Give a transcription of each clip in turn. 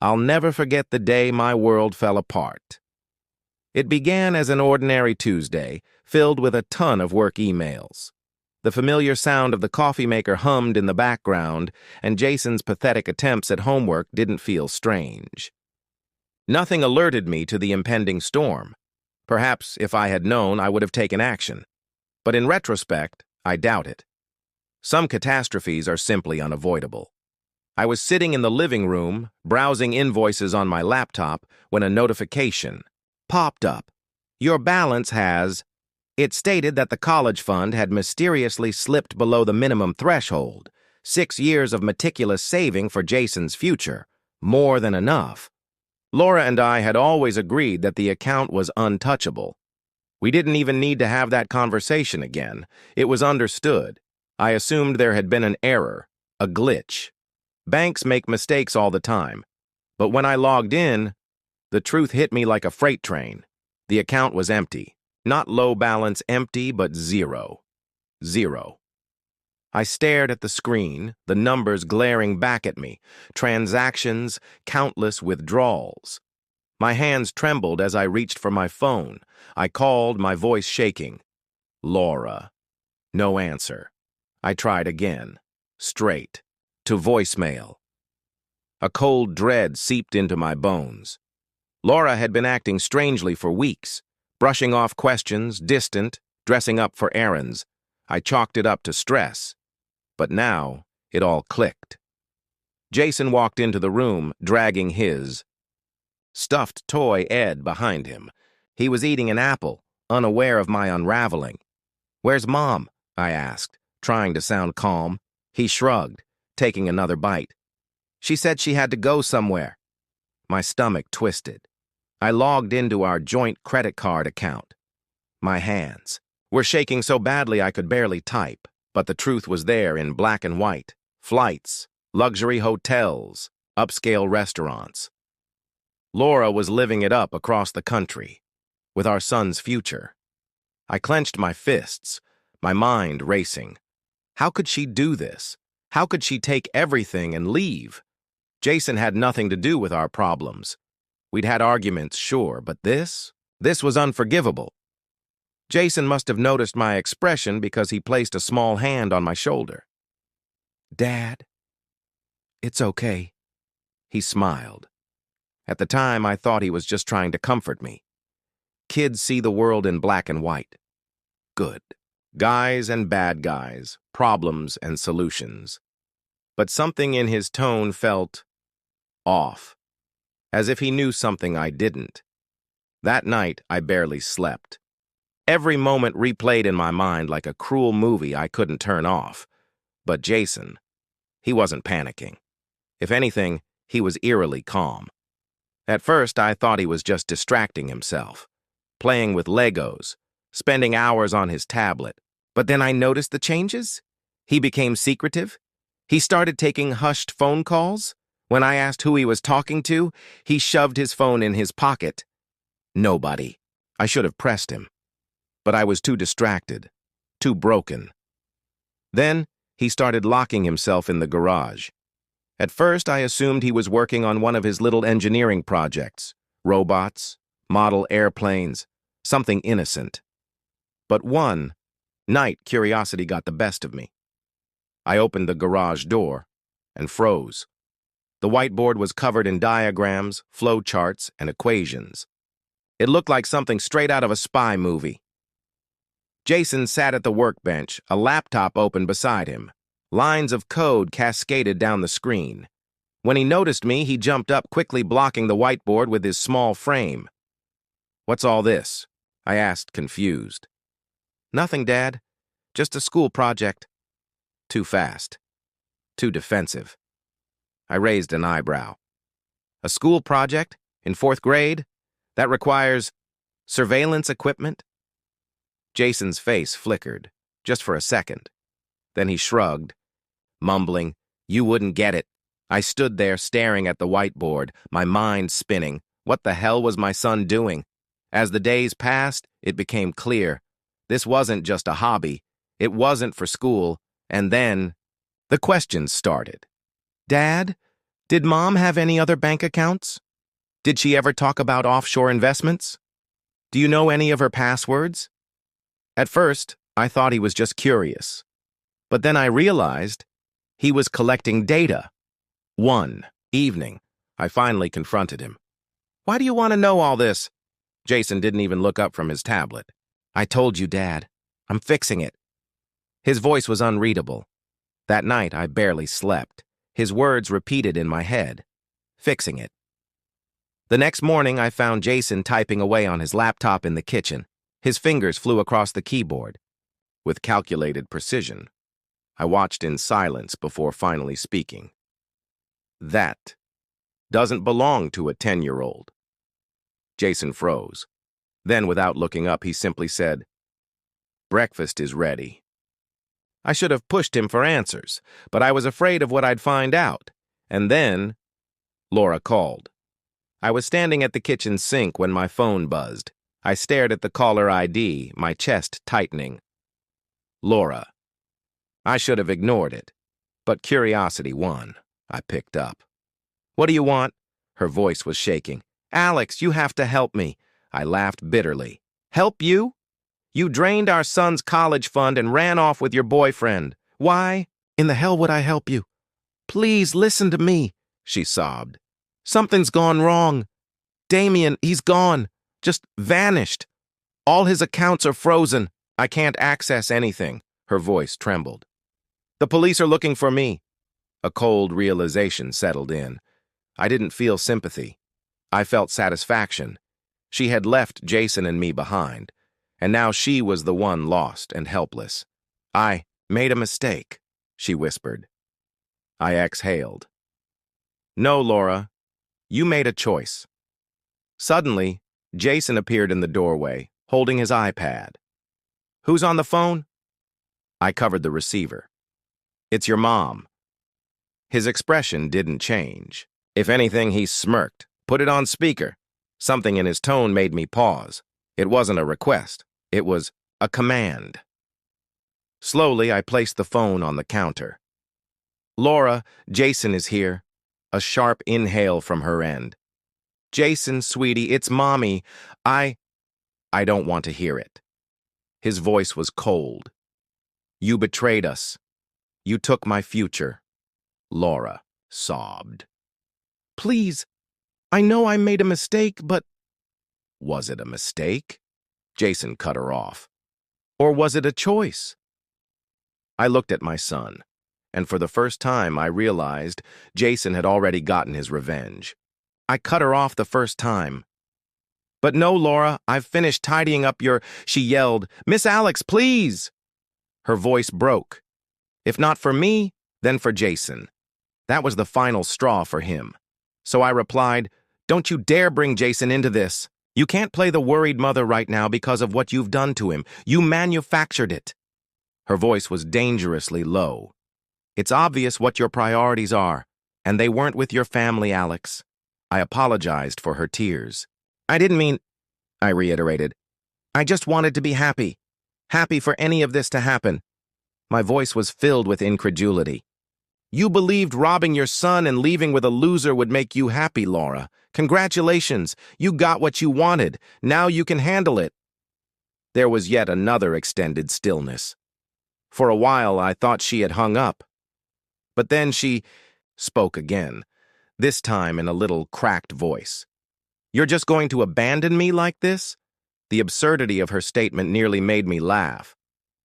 I'll never forget the day my world fell apart. It began as an ordinary Tuesday, filled with a ton of work emails. The familiar sound of the coffee maker hummed in the background, and Jason's pathetic attempts at homework didn't feel strange. Nothing alerted me to the impending storm. Perhaps, if I had known, I would have taken action. But in retrospect, I doubt it. Some catastrophes are simply unavoidable. I was sitting in the living room, browsing invoices on my laptop, when a notification popped up. Your balance has... It stated that the college fund had mysteriously slipped below the minimum threshold. 6 years of meticulous saving for Jason's future. More than enough. Laura and I had always agreed that the account was untouchable. We didn't even need to have that conversation again. It was understood. I assumed there had been an error, a glitch. Banks make mistakes all the time. But when I logged in, the truth hit me like a freight train. The account was empty. Not low balance empty, but zero. Zero. I stared at the screen, the numbers glaring back at me. Transactions, countless withdrawals. My hands trembled as I reached for my phone. I called, my voice shaking. Laura. No answer. I tried again. Straight. To voicemail. A cold dread seeped into my bones. Laura had been acting strangely for weeks, brushing off questions, distant, dressing up for errands. I chalked it up to stress. But now, it all clicked. Jason walked into the room, dragging his stuffed toy Ed behind him. He was eating an apple, unaware of my unraveling. "Where's Mom?" I asked, trying to sound calm. He shrugged, taking another bite. "She said she had to go somewhere." My stomach twisted. I logged into our joint credit card account. My hands were shaking so badly I could barely type, but the truth was there in black and white. Flights, luxury hotels, upscale restaurants. Laura was living it up across the country, with our son's future. I clenched my fists, my mind racing. How could she do this? How could she take everything and leave? Jason had nothing to do with our problems. We'd had arguments, sure, but this was unforgivable. Jason must have noticed my expression because he placed a small hand on my shoulder. "Dad, it's okay." He smiled. At the time, I thought he was just trying to comfort me. Kids see the world in black and white. Good. Guys and bad guys, problems and solutions. But something in his tone felt off, as if he knew something I didn't. That night, I barely slept. Every moment replayed in my mind like a cruel movie I couldn't turn off. But Jason, he wasn't panicking. If anything, he was eerily calm. At first, I thought he was just distracting himself, playing with Legos, spending hours on his tablet. But then I noticed the changes. He became secretive. He started taking hushed phone calls. When I asked who he was talking to, he shoved his phone in his pocket. Nobody. I should have pressed him. But I was too distracted, too broken. Then, he started locking himself in the garage. At first, I assumed he was working on one of his little engineering projects, robots, model airplanes, something innocent. But one night, curiosity got the best of me. I opened the garage door and froze. The whiteboard was covered in diagrams, flow charts, and equations. It looked like something straight out of a spy movie. Jason sat at the workbench, a laptop open beside him. Lines of code cascaded down the screen. When he noticed me, he jumped up, quickly blocking the whiteboard with his small frame. "What's all this?" I asked, confused. "Nothing, Dad. Just a school project." Too fast. Too defensive. I raised an eyebrow. "A school project? In 4th grade? That requires surveillance equipment?" Jason's face flickered, just for a second. Then he shrugged, mumbling, "You wouldn't get it." I stood there staring at the whiteboard, my mind spinning. What the hell was my son doing? As the days passed, it became clear. This wasn't just a hobby. It wasn't for school. And then, the questions started. "Dad, Did Mom have any other bank accounts? Did she ever talk about offshore investments? Do you know any of her passwords? At first, I thought he was just curious. But then I realized he was collecting data. One evening, I finally confronted him. Why do you want to know all this? Jason didn't even look up from his tablet. I told you, Dad. I'm fixing it. His voice was unreadable. That night, I barely slept. His words repeated in my head. Fixing it. The next morning, I found Jason typing away on his laptop in the kitchen. His fingers flew across the keyboard. With calculated precision, I watched in silence before finally speaking. That doesn't belong to a 10-year-old. Jason froze. Then, without looking up, he simply said, Breakfast is ready. I should have pushed him for answers, but I was afraid of what I'd find out. And then, Laura called. I was standing at the kitchen sink when my phone buzzed. I stared at the caller ID, my chest tightening. Laura. I should have ignored it, but curiosity won. I picked up. What do you want? Her voice was shaking. Alex, you have to help me. I laughed bitterly. Help you? You drained our son's college fund and ran off with your boyfriend. Why in the hell would I help you? Please listen to me, she sobbed. Something's gone wrong. Damien, he's gone. Just vanished. All his accounts are frozen. I can't access anything. Her voice trembled. The police are looking for me. A cold realization settled in. I didn't feel sympathy. I felt satisfaction. She had left Jason and me behind, and now she was the one lost and helpless. I made a mistake, she whispered. I exhaled. No, Laura, you made a choice. Suddenly, Jason appeared in the doorway, holding his iPad. Who's on the phone? I covered the receiver. It's your mom. His expression didn't change. If anything, he smirked. Put it on speaker. Something in his tone made me pause. It wasn't a request. It was a command. Slowly, I placed the phone on the counter. Laura, Jason is here. A sharp inhale from her end. Jason, sweetie, it's Mommy. I don't want to hear it. His voice was cold. You betrayed us. You took my future. Laura sobbed. Please, I know I made a mistake, but... Was it a mistake? Jason cut her off. Or was it a choice? I looked at my son, and for the first time I realized Jason had already gotten his revenge. I cut her off the first time. But no, Laura, I've finished tidying up your... She yelled, Miss Alex, please! Her voice broke. If not for me, then for Jason. That was the final straw for him. So I replied, Don't you dare bring Jason into this. You can't play the worried mother right now because of what you've done to him. You manufactured it. Her voice was dangerously low. It's obvious what your priorities are, and they weren't with your family, Alex. I apologized for her tears. I didn't mean, I reiterated. I just wanted to be happy. Happy for any of this to happen. My voice was filled with incredulity. You believed robbing your son and leaving with a loser would make you happy, Laura. Congratulations, you got what you wanted. Now you can handle it. There was yet another extended stillness. For a while, I thought she had hung up. But then she spoke again, this time in a little cracked voice. You're just going to abandon me like this? The absurdity of her statement nearly made me laugh.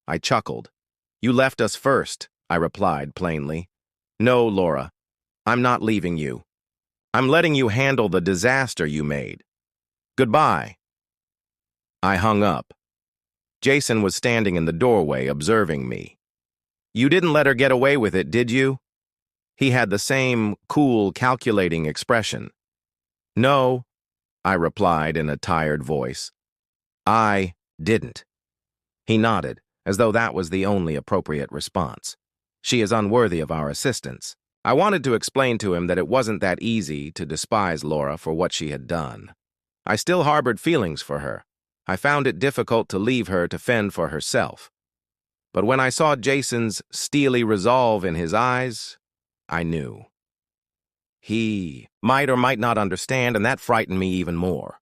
I chuckled. You left us first, I replied plainly. No, Laura, I'm not leaving you. I'm letting you handle the disaster you made. Goodbye. I hung up. Jason was standing in the doorway observing me. You didn't let her get away with it, did you? He had the same cool, calculating expression. No, I replied in a tired voice. I didn't. He nodded, as though that was the only appropriate response. She is unworthy of our assistance. I wanted to explain to him that it wasn't that easy to despise Laura for what she had done. I still harbored feelings for her. I found it difficult to leave her to fend for herself. But when I saw Jason's steely resolve in his eyes, I knew. He might or might not understand, and that frightened me even more.